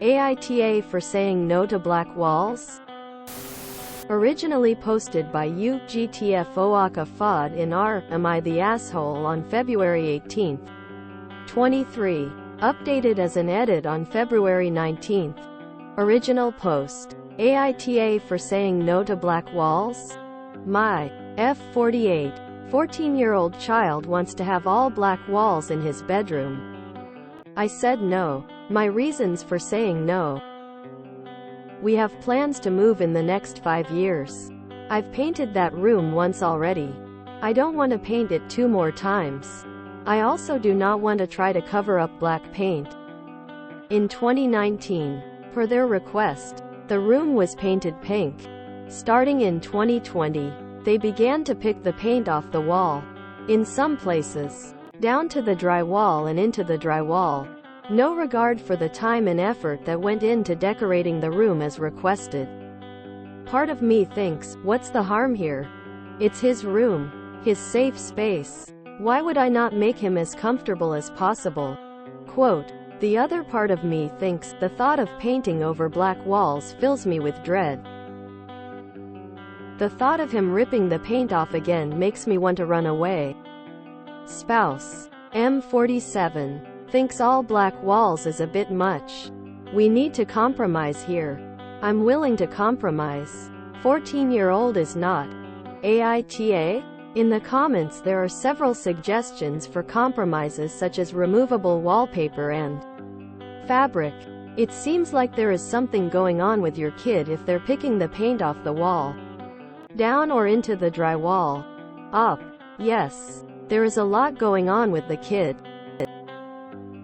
AITA for saying no to black walls? Originally posted by UGTFOAKA FOD in r Am I the Asshole on February 18, 23. Updated as an edit on February 19. Original post. AITA for saying no to black walls? My F48. 14-year-old child wants to have all black walls in his bedroom. I said no. My reasons for saying no. We have plans to move in the next 5 years. I've painted that room once already. I don't want to paint it 2 more times. I also do not want to try to cover up black paint. In 2019, per their request, the room was painted pink. Starting in 2020, they began to pick the paint off the wall. In some places, down to the drywall and into the drywall. No regard for the time and effort that went into decorating the room as requested. Part of me thinks, what's the harm here? It's his room, his safe space. Why would I not make him as comfortable as possible? Quote, the other part of me thinks, the thought of painting over black walls fills me with dread. The thought of him ripping the paint off again makes me want to run away. Spouse. M47. Thinks all black walls is a bit much. We need to compromise here. I'm willing to compromise. 14-year-old is not. AITA? In the comments there are several suggestions for compromises such as removable wallpaper and fabric. It seems like there is something going on with your kid if they're picking the paint off the wall. Down or into the drywall. Up. Yes. There is a lot going on with the kid.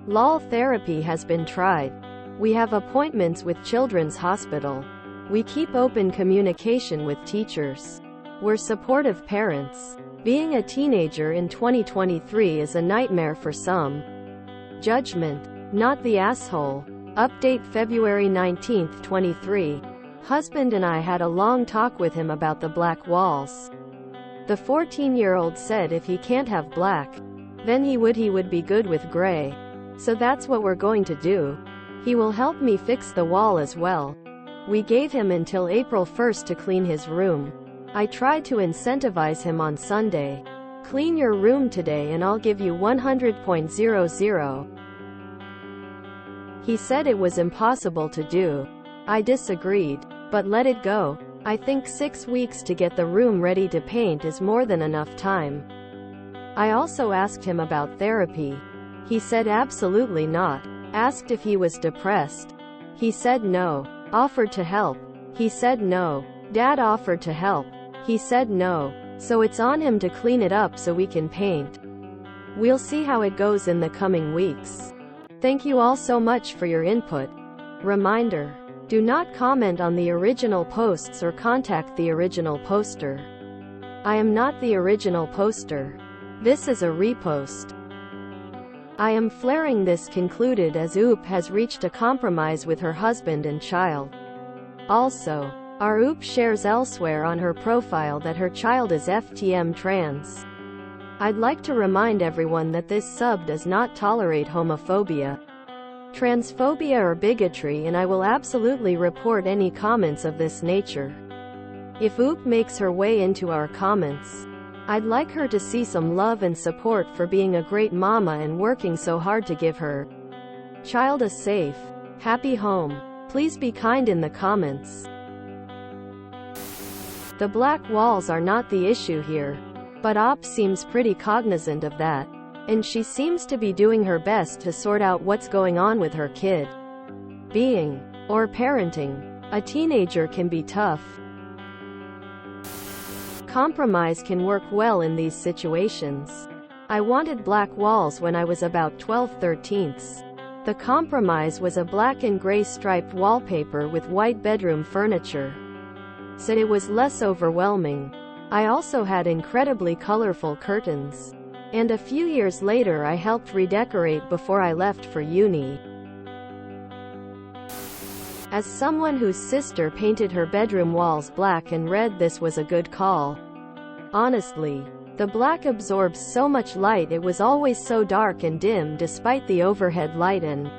LOL therapy has been tried. We have appointments with Children's Hospital. We keep open communication with teachers. We're supportive parents. Being a teenager in 2023 is a nightmare for some. Judgment. Not the asshole. Update February 19, 23. Husband and I had a long talk with him about the black walls. The 14-year-old said if he can't have black, then he would be good with gray. So that's what we're going to do. He will help me fix the wall as well. We gave him until April 1st to clean his room. I tried to incentivize him on Sunday. Clean your room today and I'll give you 100.00. He said it was impossible to do. I disagreed, but let it go. I think 6 weeks to get the room ready to paint is more than enough time. I also asked him about therapy. He said absolutely not. Asked if he was depressed. He said no. Offered to help. He said no. Dad offered to help. He said no. So it's on him to clean it up so we can paint. We'll see how it goes in the coming weeks. Thank you all so much for your input. Reminder. Do not comment on the original posts or contact the original poster. I am not the original poster. This is a repost. I am flaring this concluded as OOP has reached a compromise with her husband and child. Also, our OOP shares elsewhere on her profile that her child is FTM trans. I'd like to remind everyone that this sub does not tolerate homophobia, transphobia or bigotry, and I will absolutely report any comments of this nature. If OOP makes her way into our comments, I'd like her to see some love and support for being a great mama and working so hard to give her child a safe, happy home. Please be kind in the comments. The black walls are not the issue here, but OP seems pretty cognizant of that, and she seems to be doing her best to sort out what's going on with her kid. Being, or parenting, a teenager can be tough. Compromise can work well in these situations. I wanted black walls when I was about 12/13. The compromise was a black and gray striped wallpaper with white bedroom furniture. Said it was less overwhelming. I also had incredibly colorful curtains. And a few years later I helped redecorate before I left for uni. As someone whose sister painted her bedroom walls black and red, this was a good call. Honestly, the black absorbs so much light. It was always so dark and dim despite the overhead light and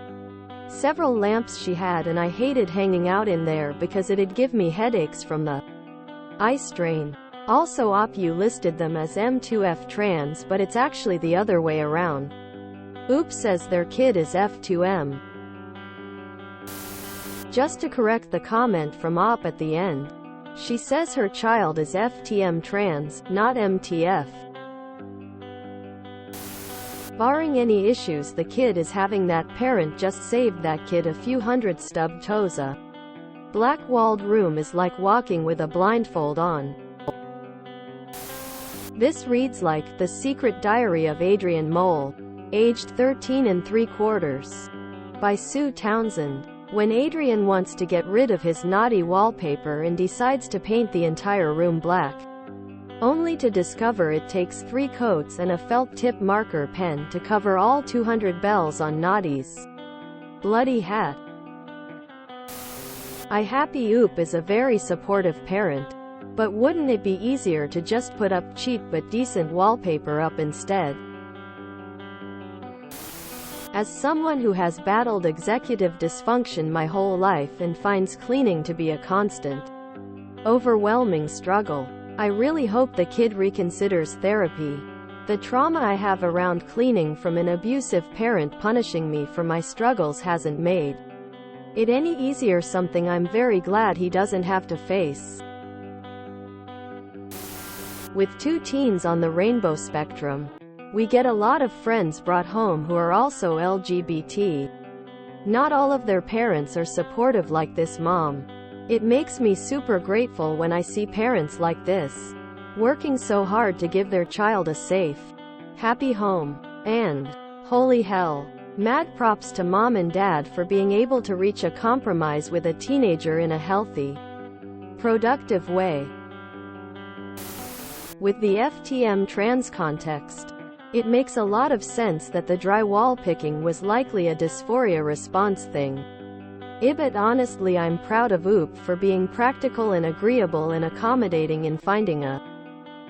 several lamps she had, and I hated hanging out in there because it'd give me headaches from the eye strain. Also OPU listed them as M2F trans, but it's actually the other way around. Oops says their kid is F2M. Just to correct the comment from OP at the end, she says her child is FTM trans, not MTF. Barring any issues the kid is having, that parent just saved that kid a few hundred stubbed toes. A black-walled room is like walking with a blindfold on. This reads like The Secret Diary of Adrian Mole, aged 13 3/4, by Sue Townsend. When Adrian wants to get rid of his naughty wallpaper and decides to paint the entire room black, only to discover it takes 3 coats and a felt tip marker pen to cover all 200 bells on Naughty's bloody hat. I Happy Oop is a very supportive parent, but wouldn't it be easier to just put up cheap but decent wallpaper up instead? As someone who has battled executive dysfunction my whole life and finds cleaning to be a constant, overwhelming struggle, I really hope the kid reconsiders therapy. The trauma I have around cleaning from an abusive parent punishing me for my struggles hasn't made it any easier, something I'm very glad he doesn't have to face. With 2 teens on the rainbow spectrum, we get a lot of friends brought home who are also LGBT. Not all of their parents are supportive like this mom. It makes me super grateful when I see parents like this, working so hard to give their child a safe, happy home. And, holy hell, mad props to mom and dad for being able to reach a compromise with a teenager in a healthy, productive way. With the FTM trans context, it makes a lot of sense that the drywall picking was likely a dysphoria response thing. But honestly, I'm proud of Oop for being practical and agreeable and accommodating in finding a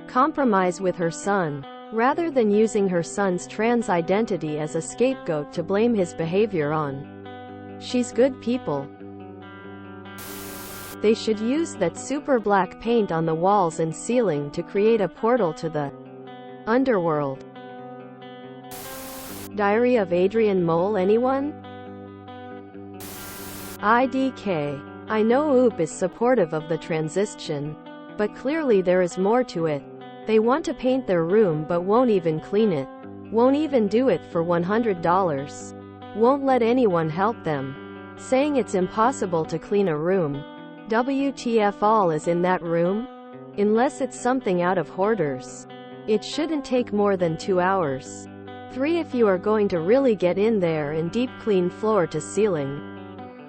compromise with her son, rather than using her son's trans identity as a scapegoat to blame his behavior on. She's good people. They should use that super black paint on the walls and ceiling to create a portal to the underworld. Diary of Adrian Mole, anyone? IDK. I know Oop is supportive of the transition, but clearly there is more to it. They want to paint their room but won't even clean it. Won't even do it for $100. Won't let anyone help them, saying it's impossible to clean a room. WTF all is in that room? Unless it's something out of Hoarders. It shouldn't take more than 2 hours. 3 if you are going to really get in there and deep clean floor to ceiling.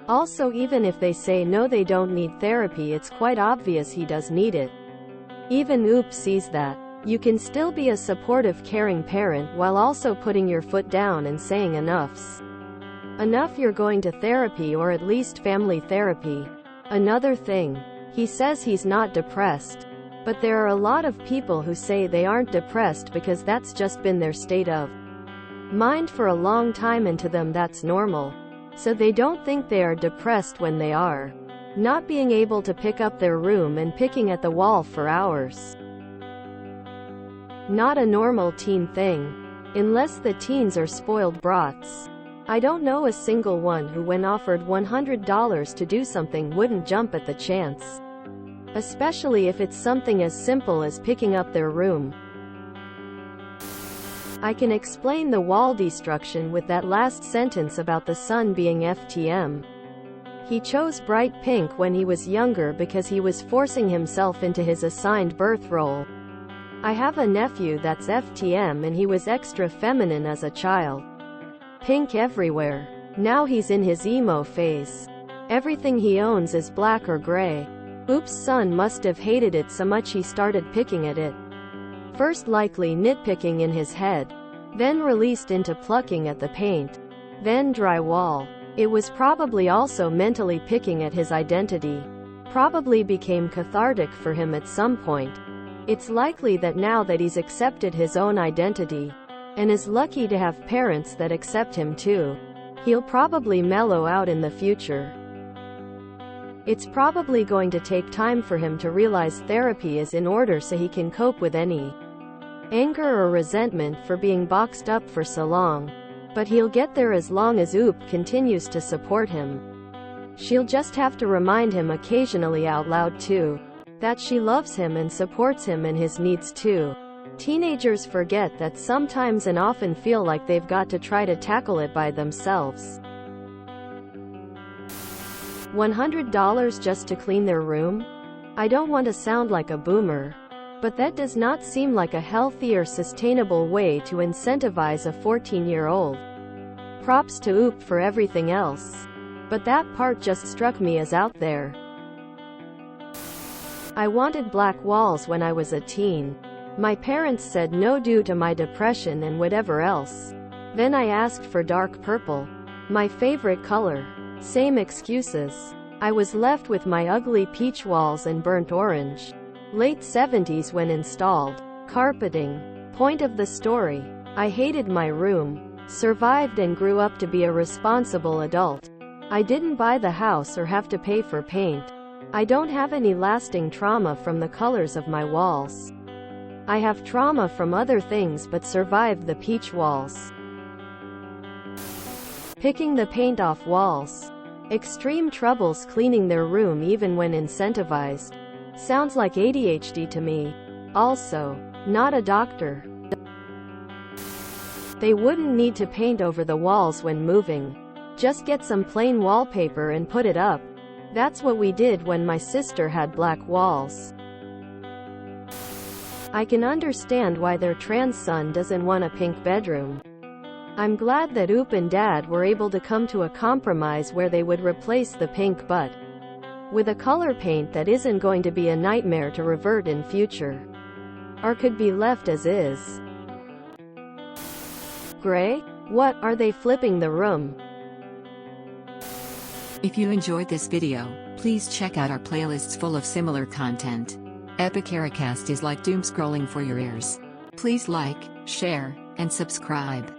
Also, even if they say no, they don't need therapy, it's quite obvious he does need it. Even Oop sees that. You can still be a supportive, caring parent while also putting your foot down and saying enough's enough, you're going to therapy, or at least family therapy. Another thing, he says he's not depressed, but there are a lot of people who say they aren't depressed because that's just been their state of mind for a long time, and to them that's normal. So they don't think they are depressed when they are not being able to pick up their room and picking at the wall for hours. Not a normal teen thing. Unless the teens are spoiled brats. I don't know a single one who, when offered $100 to do something, wouldn't jump at the chance. Especially if it's something as simple as picking up their room. I can explain the wall destruction with that last sentence about the son being FTM. He chose bright pink when he was younger because he was forcing himself into his assigned birth role. I have a nephew that's FTM and he was extra feminine as a child. Pink everywhere. Now he's in his emo phase. Everything he owns is black or gray. Oop's son must have hated it so much he started picking at it. First likely nitpicking in his head, then released into plucking at the paint, then drywall. It was probably also mentally picking at his identity. Probably became cathartic for him at some point. It's likely that now that he's accepted his own identity, and is lucky to have parents that accept him too, He'll probably mellow out in the future. It's probably going to take time for him to realize therapy is in order so he can cope with any anger or resentment for being boxed up for so long. But he'll get there as long as Oop continues to support him. She'll just have to remind him occasionally out loud too, that she loves him and supports him and his needs too. Teenagers forget that sometimes and often feel like they've got to try to tackle it by themselves. $100 just to clean their room? I don't want to sound like a boomer, but that does not seem like a healthy or sustainable way to incentivize a 14-year-old. Props to Oop for everything else, but that part just struck me as out there. I wanted black walls when I was a teen. My parents said no due to my depression and whatever else. Then I asked for dark purple, my favorite color. Same excuses. I was left with my ugly peach walls and burnt orange. Late 70s when installed. Carpeting. Point of the story. I hated my room. Survived and grew up to be a responsible adult. I didn't buy the house or have to pay for paint. I don't have any lasting trauma from the colors of my walls. I have trauma from other things but survived the peach walls. Picking the paint off walls. Extreme troubles cleaning their room even when incentivized. Sounds like ADHD to me. Also, not a doctor. They wouldn't need to paint over the walls when moving. Just get some plain wallpaper and put it up. That's what we did when my sister had black walls. I can understand why their trans son doesn't want a pink bedroom. I'm glad that Oop and Dad were able to come to a compromise where they would replace the pink but with a color paint that isn't going to be a nightmare to revert in future. Or could be left as is. Gray? What, are they flipping the room? If you enjoyed this video, please check out our playlists full of similar content. Epic Ericast is like doom scrolling for your ears. Please like, share, and subscribe.